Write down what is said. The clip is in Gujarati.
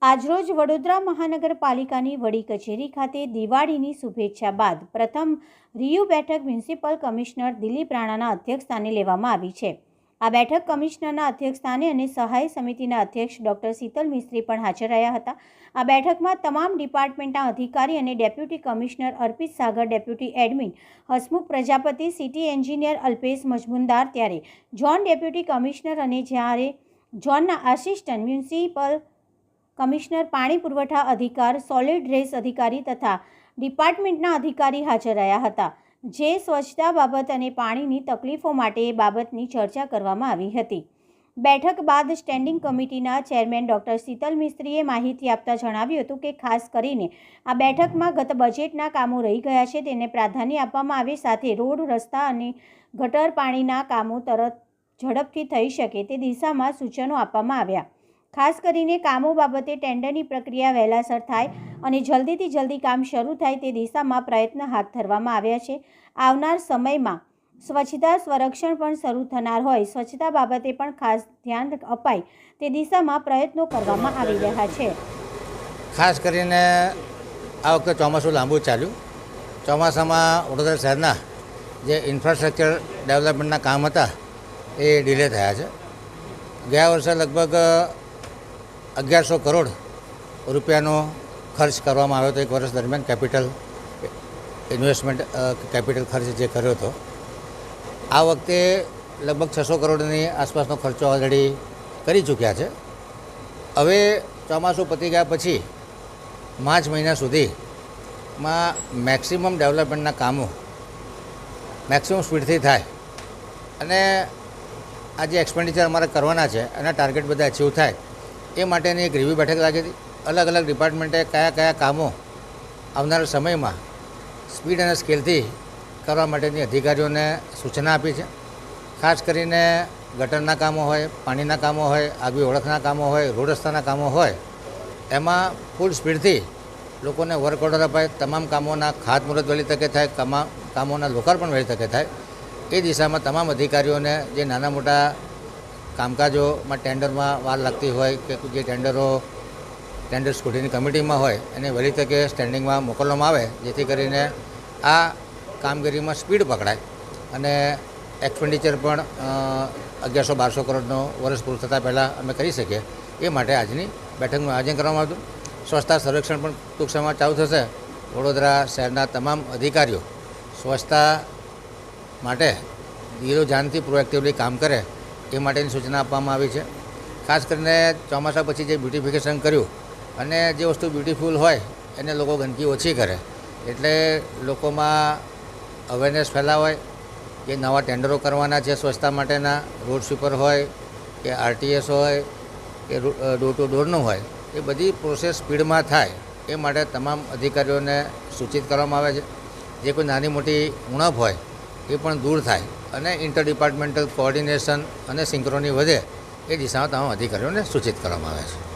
આજરોજ વડોદરા મહાનગરપાલિકાની વડી કચેરી ખાતે દિવાળીની શુભેચ્છા બાદ પ્રથમ રિવ્યુ બેઠક મ્યુનિસિપલ કમિશનર દિલીપ રાણાના અધ્યક્ષસ્થાને લેવામાં આવી છે। આ બેઠક કમિશનરના અધ્યક્ષસ્થાને અને સહાય સમિતિના અધ્યક્ષ ડોક્ટર શીતલ મિસ્ત્રી પણ હાજર રહ્યા હતા। આ બેઠકમાં તમામ ડિપાર્ટમેન્ટના અધિકારી અને deputy commissioner Arpit Sagar, deputy admin Hasmukh Prajapati, city engineer Alpesh Majmudar, ત્યારે ઝોન ડેપ્યુટી કમિશનર અને જ્યારે ઝોનના આસિસ્ટન્ટ મ્યુનિસિપલ કમિશનર, પાણી પુરવઠા અધિકાર, સોલિડ વેસ્ટ અધિકારી તથા ડિપાર્ટમેન્ટના અધિકારી હાજર રહ્યા હતા, જે સ્વચ્છતા બાબત અને પાણીની તકલીફો માટે બાબતની ચર્ચા કરવામાં આવી હતી। બેઠક બાદ સ્ટેન્ડિંગ કમિટીના ચેરમેન ડોક્ટર શીતલ મિસ્ત્રીએ માહિતી આપતા જણાવ્યું હતું કે ખાસ કરીને આ બેઠકમાં ગત બજેટના કામો રહી ગયા છે તેને પ્રાધાન્ય આપવામાં આવે, સાથે રોડ, રસ્તા અને ગટર પાણીના કામો તરત ઝડપથી થઈ શકે તે દિશામાં સૂચનો આપવામાં આવ્યા। ખાસ કરીને કામો બાબતે ટેન્ડરની પ્રક્રિયા વહેલાસર થાય અને જલ્દીથી જલ્દી કામ શરૂ થાય તે દિશામાં પ્રયત્ન હાથ ધરવામાં આવ્યા છે। આવનાર સમયમાં સ્વચ્છતા સંરક્ષણ પણ શરૂ થનાર હોય, સ્વચ્છતા બાબતે પણ ખાસ ધ્યાન અપાય તે દિશામાં પ્રયત્નો કરવામાં આવી રહ્યા છે। ખાસ કરીને આ વખતે ચોમાસું લાંબુ ચાલ્યું। ચોમાસામાં વડોદરા શહેરના જે ઇન્ફ્રાસ્ટ્રક્ચર ડેવલપમેન્ટના કામ હતા એ ડિલે થયા છે। ગયા વર્ષે લગભગ 1100 કરોડ રૂપિયાનો ખર્ચ કરવામાં આવ્યો હતો એક વર્ષ દરમિયાન, કેપિટલ ઇન્વેસ્ટમેન્ટ કેપિટલ ખર્ચ જે કર્યો હતો। આ વખતે લગભગ 600 કરોડની આસપાસનો ખર્ચો ઓલરેડી કરી ચૂક્યા છે। હવે ચોમાસું પતી ગયા પછી માર્ચ મહિના સુધીમાં મેક્સિમમ ડેવલપમેન્ટના કામો મેક્સિમમ સ્પીડથી થાય અને આ જે એક્સપેન્ડિચર અમારે કરવાના છે એના ટાર્ગેટ બધા અચીવ થાય એ માટેની એક રિવ્યુ બેઠક લાગી હતી। અલગ અલગ ડિપાર્ટમેન્ટે કયા કયા કામો આવનારા સમયમાં સ્પીડ અને સ્કેલથી કરવા માટેની અધિકારીઓને સૂચના આપી છે। ખાસ કરીને ગટરના કામો હોય, પાણીના કામો હોય, આગવી ઓળખના કામો હોય, રોડ રસ્તાના કામો હોય, એમાં ફૂલ સ્પીડથી લોકોને વર્ક ઓર્ડર અપાય, તમામ કામોના ખાતમુહૂર્ત વહેલી તકે થાય, કામોના લોકાર્પણ વહેલી તકે થાય એ દિશામાં તમામ અધિકારીઓને જે નાના મોટા કામકાજોમાં ટેન્ડરમાં વાર લાગતી હોય કે જે ટેન્ડર સ્કૂટીની કમિટીમાં હોય એને વહેલી તકે સ્ટેન્ડિંગમાં મોકલવામાં આવે, જેથી કરીને આ કામગીરીમાં સ્પીડ પકડાય અને એક્સપેન્ડિચર પણ 1100-1200 કરોડનો વર્ષ પૂરું થતાં પહેલાં અમે કરી શકીએ એ માટે આજની બેઠકનું આયોજન કરવામાં આવ્યું। સ્વચ્છતા સર્વેક્ષણ પણ ટૂંક સમયમાં ચાલુ થશે। વડોદરા શહેરના તમામ અધિકારીઓ સ્વચ્છતા માટે દિલો જાનથી પ્રોએક્ટિવલી કામ કરે એ માટેની સૂચના આપવામાં આવી છે। ખાસ કરીને ચોમાસા પછી જે બ્યુટિફિકેશન કર્યું અને જે વસ્તુ બ્યુટિફુલ હોય એને લોકો ગંદકી ઓછી કરે, એટલે લોકોમાં અવેરનેસ ફેલાવાય કે નવા ટેન્ડરો કરવાના છે સ્વચ્છતા માટેના, રોડ સ્વીપર હોય કે આરટીએસ હોય કે ડોર ટુ ડોરનું હોય, એ બધી પ્રોસેસ સ્પીડમાં થાય એ માટે તમામ અધિકારીઓને સૂચિત કરવામાં આવે છે। જે કોઈ નાની મોટી ઉણપ હોય એ પણ દૂર થાય અને ઇન્ટર ડિપાર્ટમેન્ટલ કોઓર્ડિનેશન અને સિંક્રોની વધે એ દિશામાં તમામ અધિકારીઓને સૂચિત કરવામાં આવે છે।